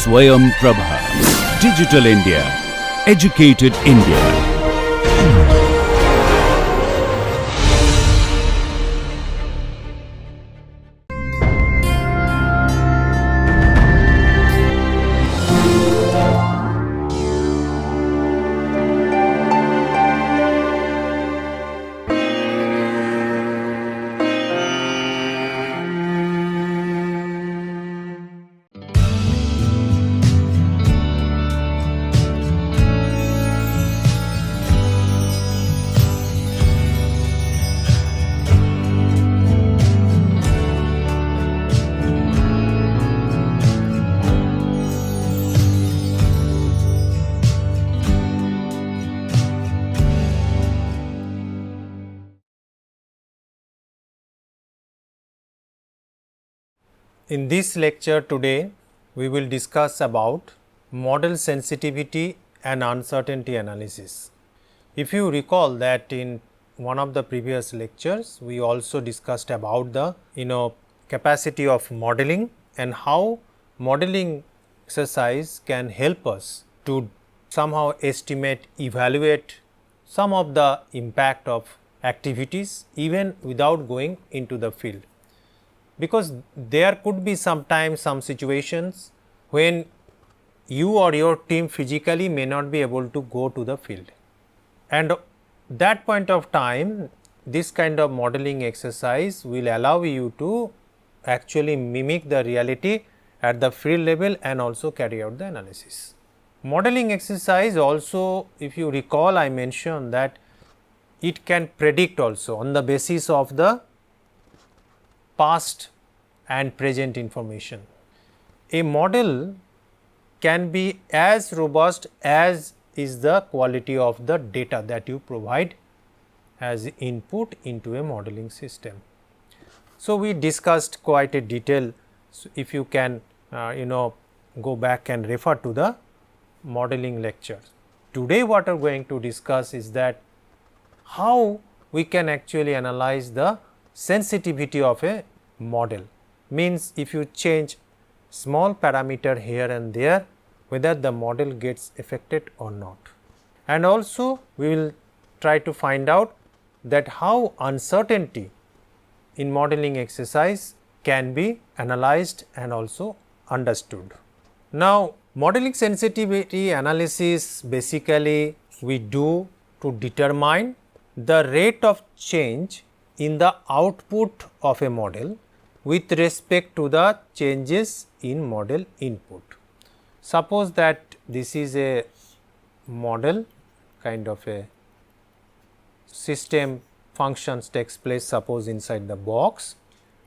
Swayam Prabha. Digital India. Educated India. In this lecture today, we will discuss about model sensitivity and uncertainty analysis. If you recall that in one of the previous lectures, we also discussed about the capacity of modeling and how modeling exercise can help us to somehow estimate, evaluate some of the impact of activities even without going into the field. Because there could be sometimes some situations when you or your team physically may not be able to go to the field, and that point of time this kind of modeling exercise will allow you to actually mimic the reality at the field level and also carry out the analysis. Modeling exercise also, if you recall, I mentioned that it can predict also on the basis of the past and present information. A model can be as robust as is the quality of the data that you provide as input into a modeling system. So, we discussed quite a detail. So, if you can go back and refer to the modeling lectures. Today what we are going to discuss is that how we can actually analyze the sensitivity of a model. Means if you change small parameter here and there, whether the model gets affected or not. And also we will try to find out that how uncertainty in modeling exercise can be analyzed and also understood. Now, modeling sensitivity analysis basically we do to determine the rate of change in the output of a model with respect to the changes in model input. Suppose that this is a model, kind of a system functions takes place suppose inside the box.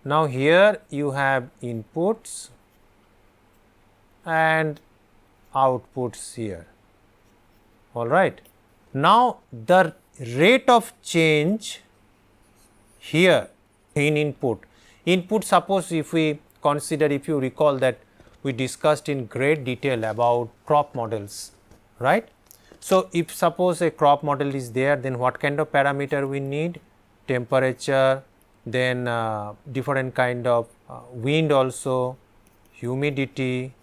Now, here you have inputs and outputs here, all right. Now, the rate of change here in input suppose if we consider, if you recall that we discussed in great detail about crop models, right. So, if suppose a crop model is there, then what kind of parameter we need? Temperature, then different kind of wind also, humidity,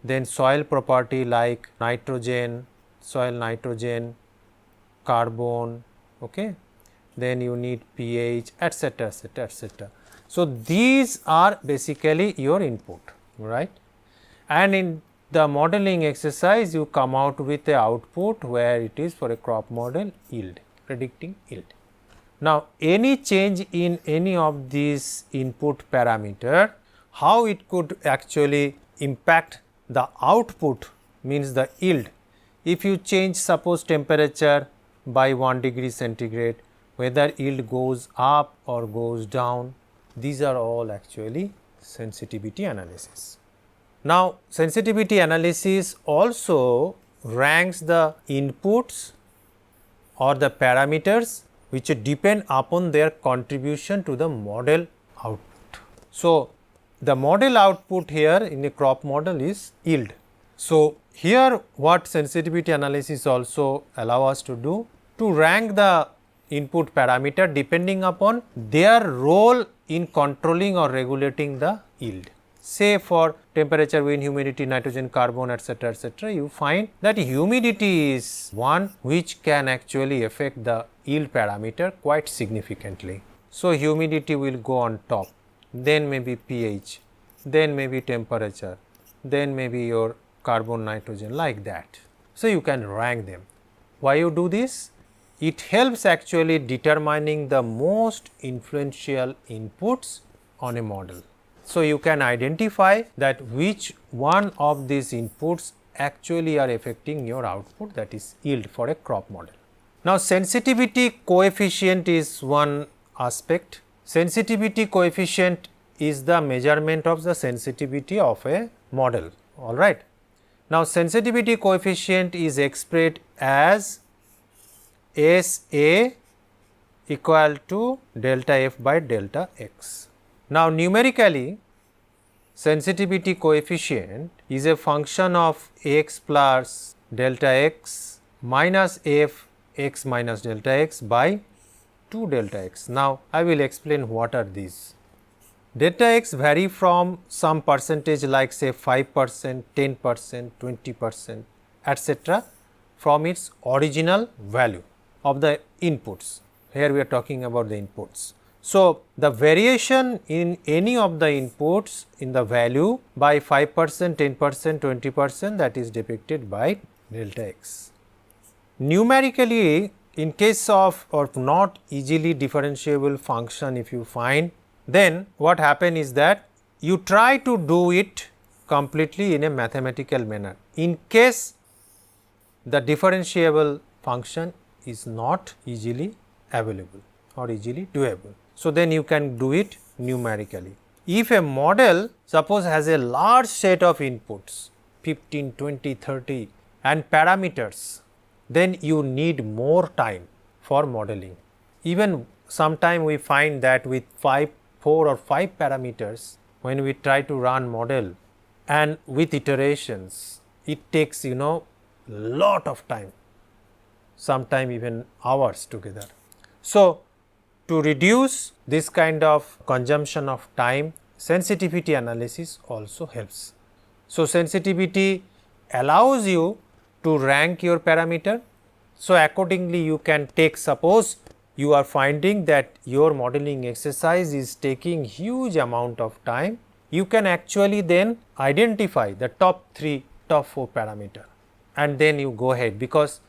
then soil property like nitrogen, soil nitrogen, carbon, okay. Then you need pH, etc., etc., etc. So, these are basically your input, right. And in the modeling exercise you come out with a output where it is for a crop model yield, predicting yield. Now, any change in any of these input parameter, how it could actually impact the output means the yield. If you change suppose temperature by 1 degree centigrade, whether yield goes up or goes down, these are all actually sensitivity analysis. Now, sensitivity analysis also ranks the inputs or the parameters which depend upon their contribution to the model output. So, the model output here in a crop model is yield. So, here what sensitivity analysis also allow us to do, to rank the input parameter depending upon their role in controlling or regulating the yield. Say for temperature, wind, humidity, nitrogen, carbon, etc., you find that humidity is one which can actually affect the yield parameter quite significantly. So, humidity will go on top, then maybe pH, then maybe temperature, then maybe your carbon, nitrogen, like that. So, you can rank them. Why you do this? It helps actually determining the most influential inputs on a model. So, you can identify that which one of these inputs actually are affecting your output, that is yield for a crop model. Now, sensitivity coefficient is one aspect. Sensitivity coefficient is the measurement of the sensitivity of a model, all right. Now, sensitivity coefficient is expressed as SA equal to delta F by delta X. Now, numerically sensitivity coefficient is a function of x plus delta x minus f x minus delta x by 2 delta x. Now, I will explain what are these. Delta x vary from some percentage like say 5%, 10%, 20%, etc. from its original value of the inputs. Here we are talking about the inputs. So, the variation in any of the inputs in the value by 5%, 10%, 20%, that is depicted by delta x. Numerically, in case of or not easily differentiable function, if you find, then what happen is that you try to do it completely in a mathematical manner. In case the differentiable function is not easily available or easily doable. So, then you can do it numerically. If a model suppose has a large set of inputs 15, 20, 30 and parameters, then you need more time for modeling. Even sometime we find that with 4 or 5 parameters, when we try to run model and with iterations, it takes lot of time, sometime even hours together. So, to reduce this kind of consumption of time, sensitivity analysis also helps. So, sensitivity allows you to rank your parameter. So, accordingly you can take, suppose you are finding that your modeling exercise is taking huge amount of time, you can actually then identify the top 3, top 4 parameter and then you go ahead, because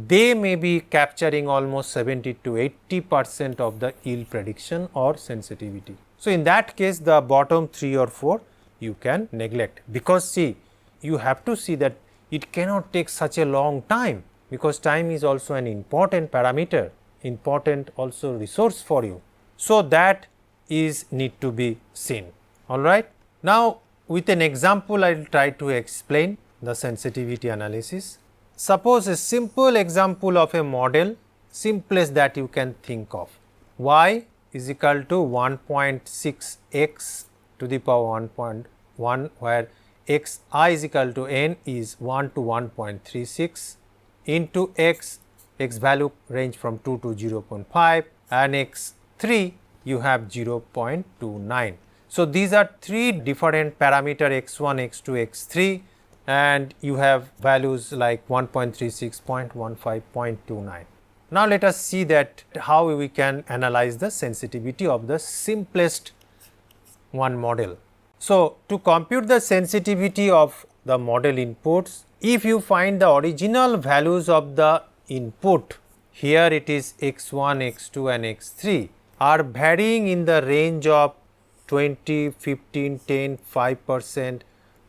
they may be capturing almost 70 to 80% of the yield prediction or sensitivity. So, in that case the bottom 3 or 4 you can neglect, because see, you have to see that it cannot take such a long time, because time is also an important parameter, important also resource for you. So, that is need to be seen, all right. Now, with an example I will try to explain the sensitivity analysis. Suppose a simple example of a model, simplest that you can think of. Y is equal to 1.6 x to the power 1.1, where x I is equal to n is 1 to 1.36 into x value range from 2 to 0.5 and x3 you have 0.29. So, these are 3 different parameter x1, x2, x3 and you have values like 1.36, 0.15, 0.29. Now, let us see that how we can analyze the sensitivity of the simplest one model. So, to compute the sensitivity of the model inputs, if you find the original values of the input, here it is x1, x2 and x3 are varying in the range of 20, 15, 10, 5%,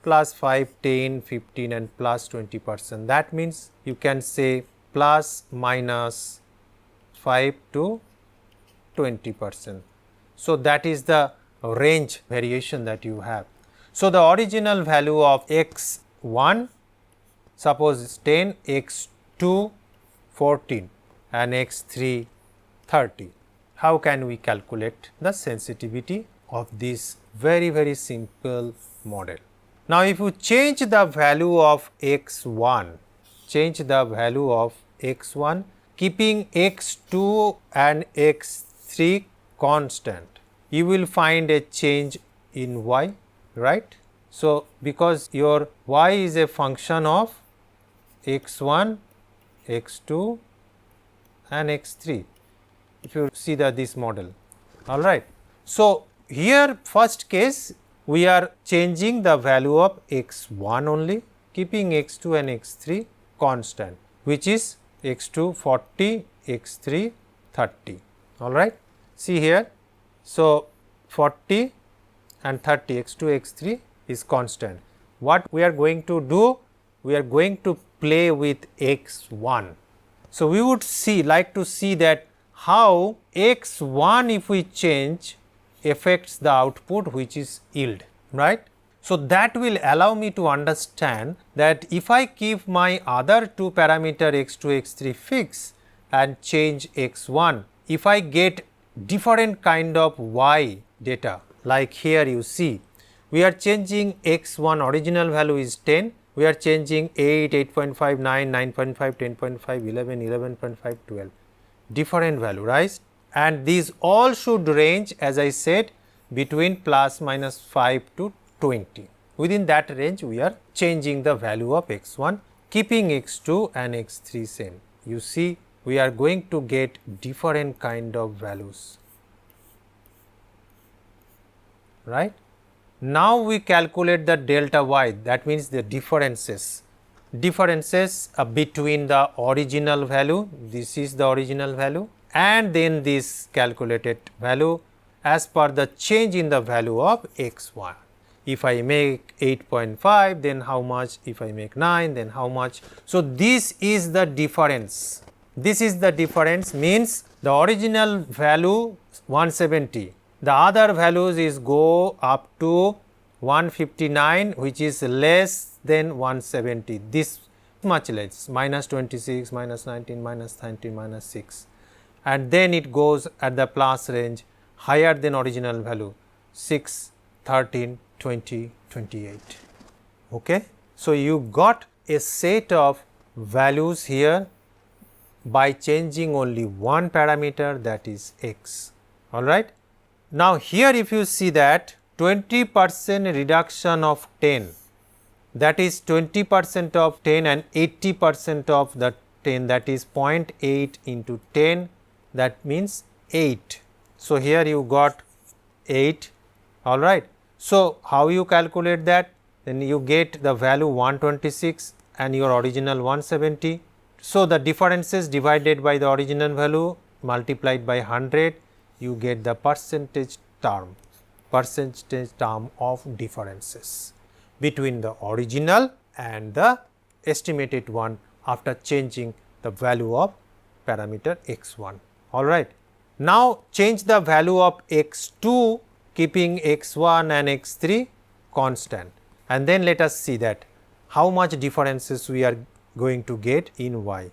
plus 5, 10, 15 and plus 20%. That means you can say plus minus 5 to 20%. So, that is the range variation that you have. So, the original value of x1 suppose is 10, x2 14 and x3 30. How can we calculate the sensitivity of this very simple model? Now, if you change the value of x1, keeping x2 and x3 constant, you will find a change in y. right. So, because your y is a function of x1, x2 and x3, if you see this model, all right. So, here first case we are changing the value of x1 only, keeping x2 and x3 constant, which is x2 40, x3 30, all right. See here, so 40 and 30, x2, x3 is constant. What we are going to do? We are going to play with x1. So, we would like to see that how x1 if we change affects the output, which is yield, right. So, that will allow me to understand that if I keep my other two parameter x2, x3 fixed and change x1, if I get different kind of y data, like here you see we are changing x1 original value is 10, we are changing 8, 8.5, 9, 9.5, 10.5, 11, 11.5, 12, different value, right. And these all should range, as I said, between plus minus 5 to 20. Within that range we are changing the value of x1, keeping x2 and x3 same. You see we are going to get different kind of values, right. Now, we calculate the delta y, that means the differences between the original value, this is the original value, and then this calculated value as per the change in the value of x1. If I make 8.5, then how much? If I make 9, then how much? So, this is the difference. This is the difference, means the original value 170. The other values is go up to 159, which is less than 170, this much less, minus 26, minus 19, minus 19, minus 6, and then it goes at the plus range higher than original value 6, 13, 20, 28. Okay. So, you got a set of values here by changing only one parameter, that is x, all right. Now, here if you see that 20% reduction of 10, that is 20% of 10 and 80% of the 10, that is 0.8 into 10, that means 8. So, here you got 8, all right. So, how you calculate that? Then you get the value 126 and your original 170. So, the differences divided by the original value multiplied by 100, you get the percentage term of differences between the original and the estimated one after changing the value of parameter x1, all right. Now, change the value of x2, keeping x1 and x3 constant, and then let us see that how much differences we are going to get in y.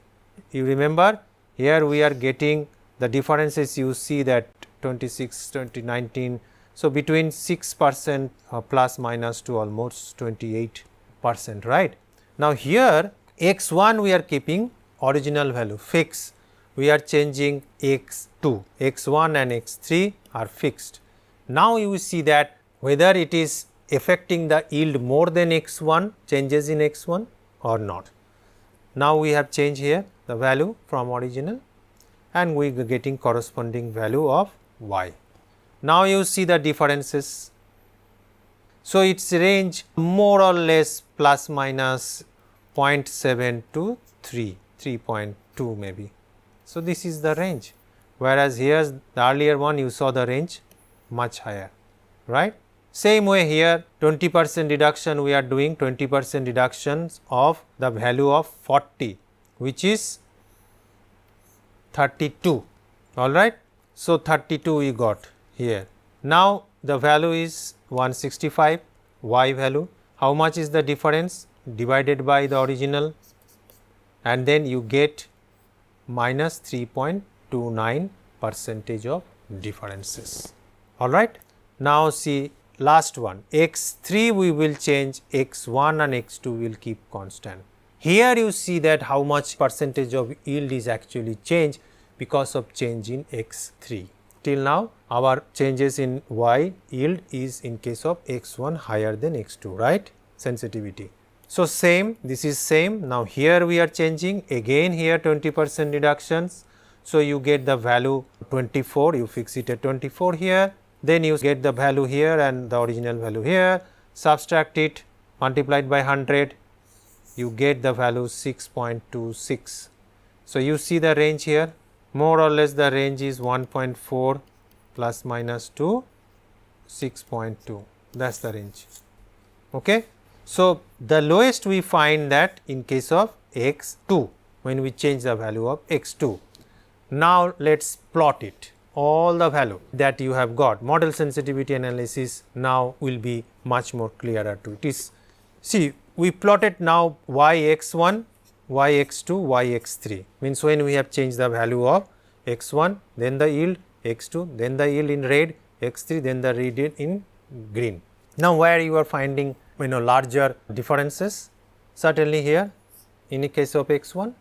You remember, here we are getting the differences, you see that 26, 20, 19. So, between 6% plus minus to almost 28%, right. Now, here x1 we are keeping original value fixed, we are changing x2, x1 and x3 are fixed. Now, you see that whether it is affecting the yield more than x1, changes in x1 or not. Now, we have changed here the value from original and we are getting corresponding value of y. Now, you see the differences. So, its range more or less plus minus 0.7 to 3, 3.2 maybe. So, this is the range, whereas here the earlier one you saw the range much higher, right. Same way here 20% reduction we are doing, 20% reductions of the value of 40, which is 32, all right. So, 32 we got here. Now, the value is 165, y value, how much is the difference? Divided by the original, and then you get minus 3.29 percentage of differences, all right. Now, see last one, x3 we will change, x1 and x2 will keep constant. Here you see that how much percentage of yield is actually changed because of change in x3, till now our changes in y yield is in case of x1 higher than x2, right, sensitivity. So, same, this is same. Now, here we are changing again here 20% reductions. So, you get the value 24, you fix it at 24 here, then you get the value here and the original value here, subtract it, multiplied by 100, you get the value 6.26. So, you see the range here, more or less the range is 1.4 plus minus 2, 6.2, that is the range. Okay. So, the lowest we find that in case of x2 when we change the value of x2. Now, let us plot it, all the value that you have got. Model sensitivity analysis now will be much more clearer to it. Is, see, we plotted now y x1, y x2, y x3, means when we have changed the value of x1, then the yield x2, then the yield in red, x3, then the yield in green. Now, where you are finding larger differences? Certainly here in the case of x1,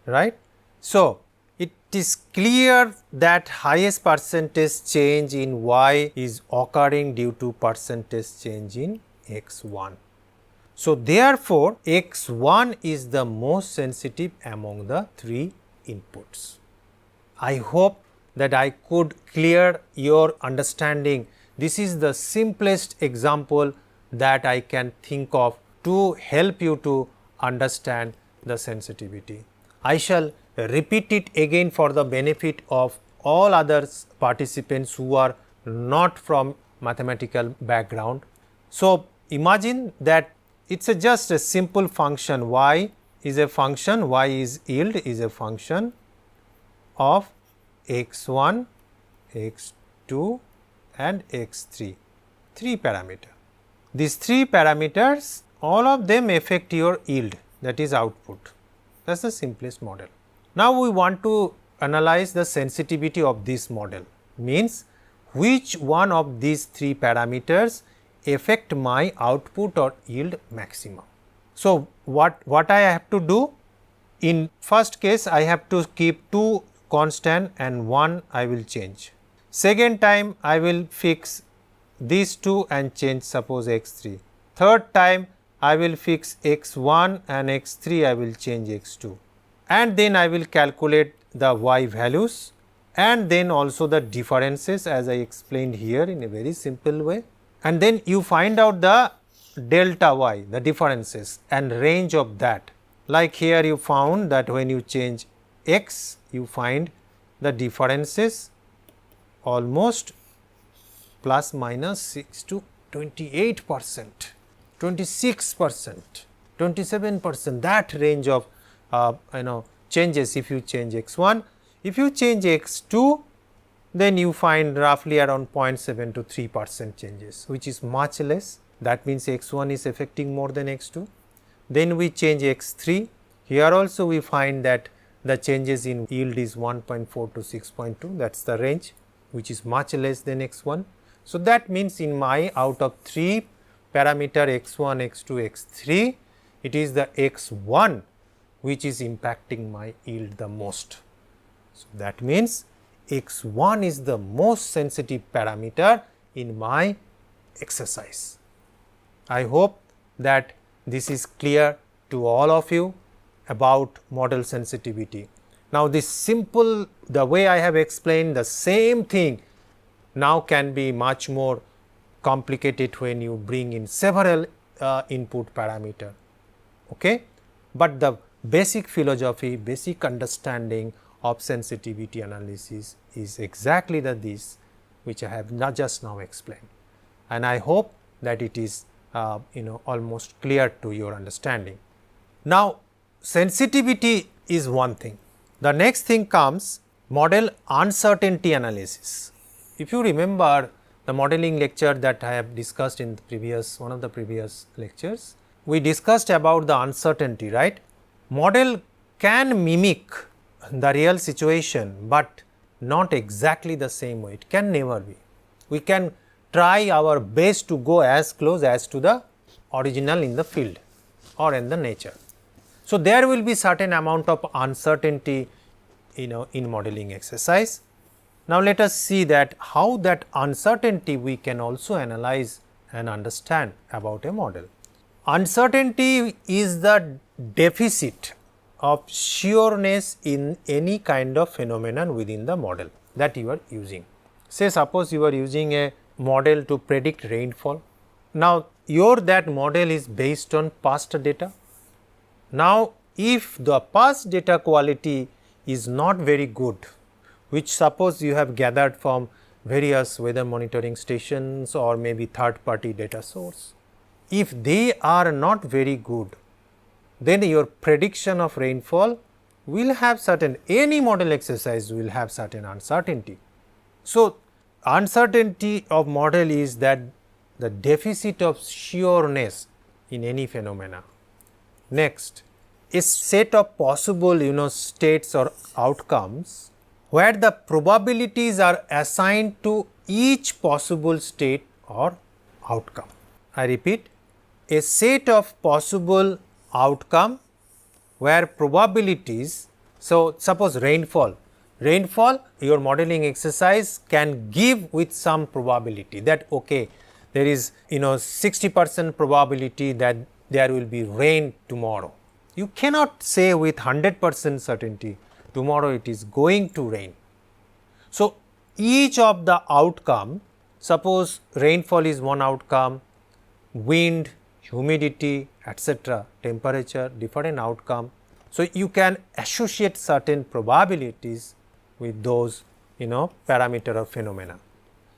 right. So, it is clear that highest percentage change in y is occurring due to percentage change in x1. So, therefore, x1 is the most sensitive among the 3 inputs. I hope that I could clear your understanding. This is the simplest example that I can think of to help you to understand the sensitivity. I shall repeat it again for the benefit of all other participants who are not from mathematical background. So, imagine that it is just a simple function, y is a function, y is yield is a function of x1, x2 and x3, 3 parameter. These 3 parameters, all of them affect your yield, that is output. That is the simplest model. Now, we want to analyze the sensitivity of this model, means which one of these 3 parameters affect my output or yield maximum. So, what I have to do? In first case, I have to keep 2 constant and 1 I will change. Second time, I will fix these 2 and change suppose x3. Third time, I will fix x1 and x3, I will change x2, and then I will calculate the y values and then also the differences as I explained here in a very simple way, and then you find out the delta y, the differences and range of that. Like here you found that when you change x, you find the differences almost plus minus 6 to 28%, 26%, 27%, that range of changes if you change x1. If you change x2, then you find roughly around 0.7 to 3% changes, which is much less. That means x1 is affecting more than x2. Then we change x3. Here also we find that the changes in yield is 1.4 to 6.2, that is the range, which is much less than x1. So, that means in my out of 3 parameter x1, x2, x3, it is the x1 which is impacting my yield the most. So, that means x1 is the most sensitive parameter in my exercise. I hope that this is clear to all of you about model sensitivity. Now, this simple, the way I have explained, the same thing now can be much more complicated when you bring in several input parameter. Okay? But the basic philosophy, basic understanding of sensitivity analysis is exactly this which I have not just now explained, and I hope that it is almost clear to your understanding. Now, sensitivity is one thing. The next thing comes model uncertainty analysis. If you remember the modeling lecture that I have discussed in the previous one of the previous lectures, we discussed about the uncertainty, right. Model can mimic the real situation, but not exactly the same way. It can never be. We can try our best to go as close as to the original in the field or in the nature. So, there will be certain amount of uncertainty in modeling exercise. Now, let us see that how that uncertainty we can also analyze and understand about a model. Uncertainty is the deficit of sureness in any kind of phenomenon within the model that you are using. Say suppose you are using a model to predict rainfall. Now, that model is based on past data. Now, if the past data quality is not very good, which suppose you have gathered from various weather monitoring stations or maybe third party data source, if they are not very good, then your prediction of rainfall will have certain, any model exercise will have certain uncertainty. So, uncertainty of model is that the deficit of sureness in any phenomena. Next, a set of possible states or outcomes where the probabilities are assigned to each possible state or outcome. I repeat, a set of possible outcome where probabilities, so suppose rainfall, your modeling exercise can give with some probability that okay, there is 60% probability that there will be rain tomorrow. You cannot say with 100% certainty tomorrow it is going to rain. So, each of the outcome, suppose rainfall is one outcome, wind, humidity, etc., temperature, different outcome. So, you can associate certain probabilities with those parameter or phenomena.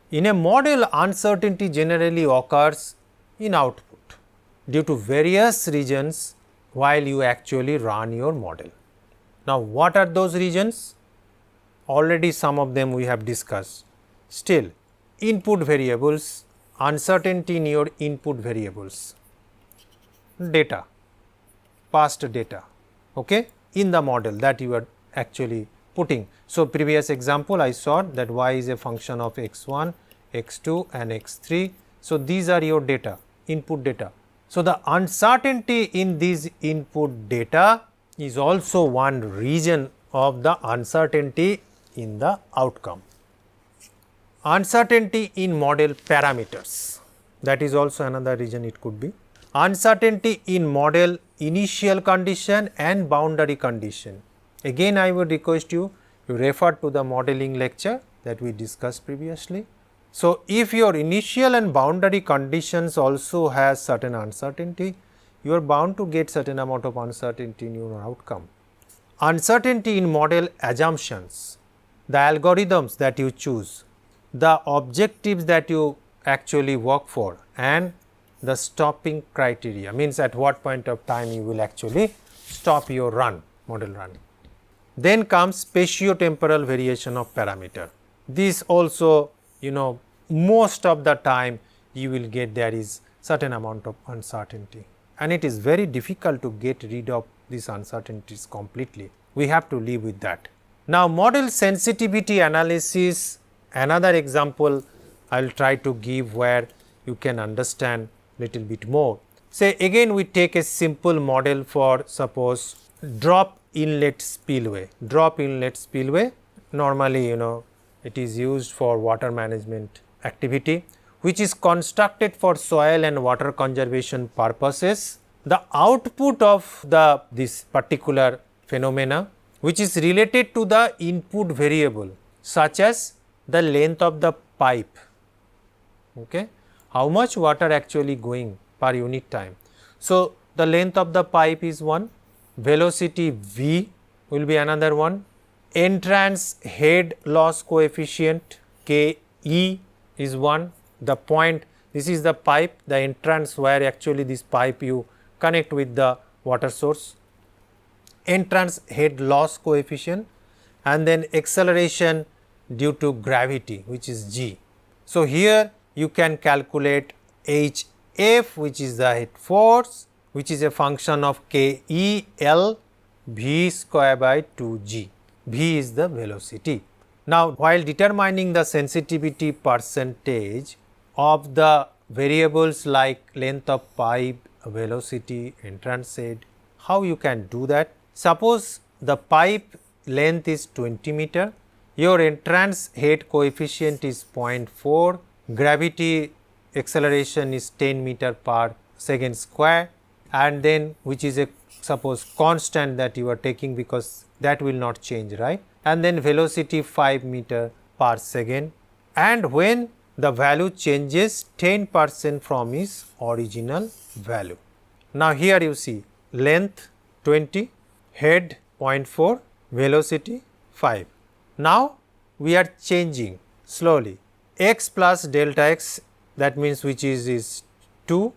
In a model, uncertainty generally occurs in output due to various reasons while you actually run your model. Now, what are those reasons? Already some of them we have discussed. Still, input variables, uncertainty in your input variables, data, past data, okay, in the model that you are actually putting. So, previous example I saw that y is a function of x1, x2 and x3. So, these are your data, input data. So, the uncertainty in these input data is also one reason of the uncertainty in the outcome. Uncertainty in model parameters, that is also another reason it could be. Uncertainty in model initial condition and boundary condition. Again I would request you to refer to the modeling lecture that we discussed previously. So, if your initial and boundary conditions also has certain uncertainty, you are bound to get certain amount of uncertainty in your outcome. Uncertainty in model assumptions, the algorithms that you choose, the objectives that you actually work for and the stopping criteria, means at what point of time you will actually stop your model run. Then comes spatiotemporal variation of parameter. This also most of the time you will get there is certain amount of uncertainty, and it is very difficult to get rid of these uncertainties completely. We have to live with that. Now, model sensitivity analysis, another example I will try to give where you can understand little bit more. Say again we take a simple model for suppose drop inlet spillway. Drop inlet spillway, normally it is used for water management activity, which is constructed for soil and water conservation purposes. The output of this particular phenomena, which is related to the input variable such as the length of the pipe, okay, how much water actually going per unit time. So, the length of the pipe is one, velocity v will be another one, entrance head loss coefficient Ke is one, the point, this is the pipe, the entrance where actually this pipe you connect with the water source, entrance head loss coefficient, and then acceleration due to gravity, which is g. So, here you can calculate Hf, which is the head force, which is a function of Ke L v square by 2g, v is the velocity. Now, while determining the sensitivity percentage of the variables like length of pipe, velocity, entrance head, how you can do that? Suppose the pipe length is 20 meter your entrance head coefficient is 0.4, gravity acceleration is 10 meter per second square, and then which is a suppose constant that you are taking, because that will not change, right, and then velocity 5 meter per second, and when the value changes 10% from its original value. Now, here you see length 20, head 0.4, velocity 5. Now, we are changing slowly x plus delta x, that means which is 2,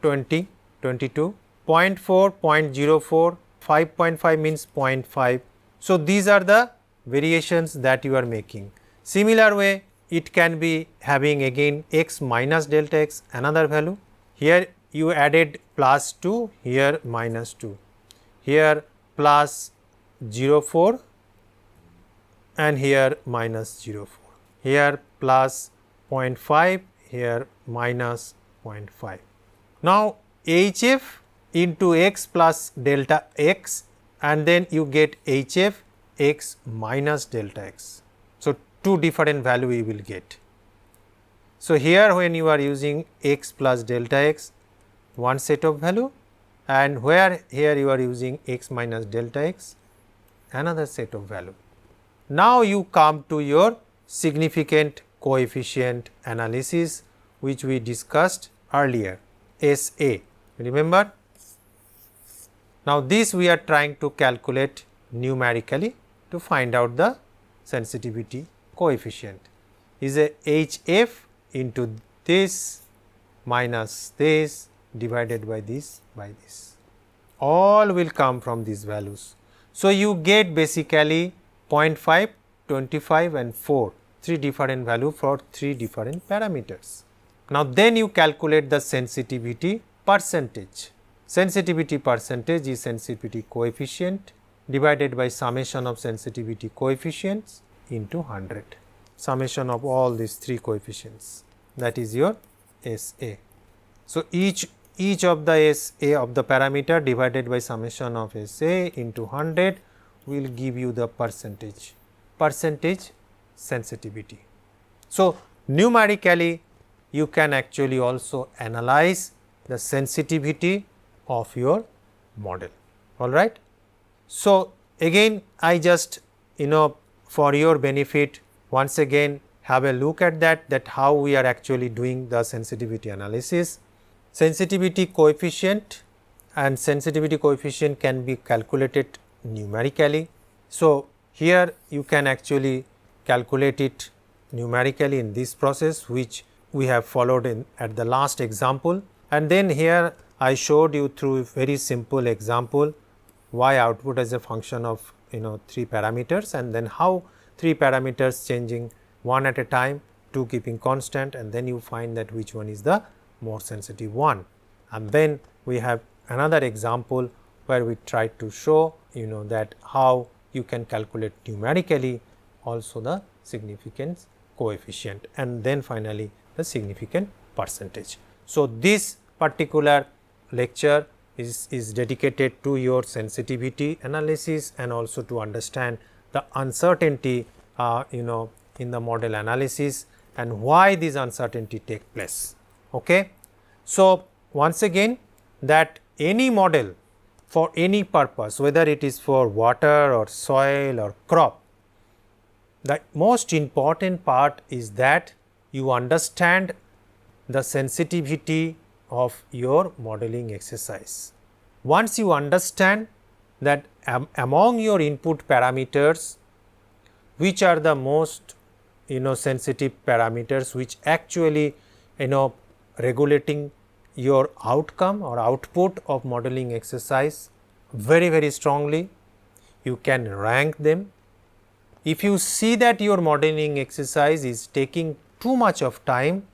20, 22, 0.4, 0.04, 5.5 means 0.5. So, these are the variations that you are making. Similar way, it can be having again x minus delta x, another value. Here you added plus 2, here minus 2, here plus 0.4 and here minus 0.4, here plus 0.5, here minus 0.5. Now, HF into x plus delta x, and then you get HF x minus delta x. So, two different value you will get. So, here when you are using x plus delta x, one set of value, and where here you are using x minus delta x, another set of value. Now, you come to your significant coefficient analysis, which we discussed earlier, SA, remember. Now, this we are trying to calculate numerically to find out the sensitivity coefficient, is a HF into this minus this divided by this by this, all will come from these values. So, you get basically 0.5, 25 and 4, 3 different value for 3 different parameters. Now, then you calculate the sensitivity percentage. Sensitivity percentage is sensitivity coefficient divided by summation of sensitivity coefficients into 100, summation of all these 3 coefficients, that is your SA. So, each of the SA of the parameter divided by summation of SA into 100 will give you the percentage sensitivity. So, numerically you can actually also analyze the sensitivity of your model, all right. So, again I just for your benefit once again have a look at that how we are actually doing the sensitivity analysis. Sensitivity coefficient and sensitivity coefficient can be calculated numerically. So, here you can actually calculate it numerically in this process, which we have followed at the last example, and then here I showed you through a very simple example y output as a function of 3 parameters, and then how 3 parameters changing one at a time, 2 keeping constant, and then you find that which one is the more sensitive one. And then we have another example where we try to show that how you can calculate numerically also the significance coefficient, and then finally the significant percentage. So, this particular lecture is dedicated to your sensitivity analysis and also to understand the uncertainty in the model analysis and why this uncertainty take place. Okay. So, once again that any model for any purpose, whether it is for water or soil or crop, the most important part is that you understand the sensitivity of your modeling exercise. Once you understand that among your input parameters, which are the most sensitive parameters which actually regulating your outcome or output of modeling exercise very strongly, you can rank them. If you see that your modeling exercise is taking too much of time,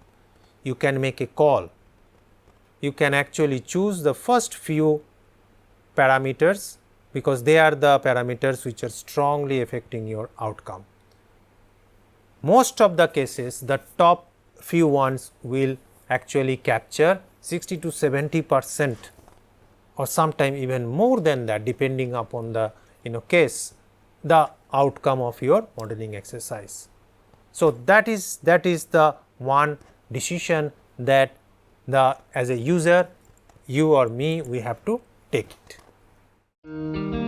you can make a call. You can actually choose the first few parameters, because they are the parameters which are strongly affecting your outcome. Most of the cases, the top few ones will actually capture 60 to 70% or sometime even more than that, depending upon the case. The outcome of your modeling exercise. So, that is the one decision that as a user, you or me, we have to take it.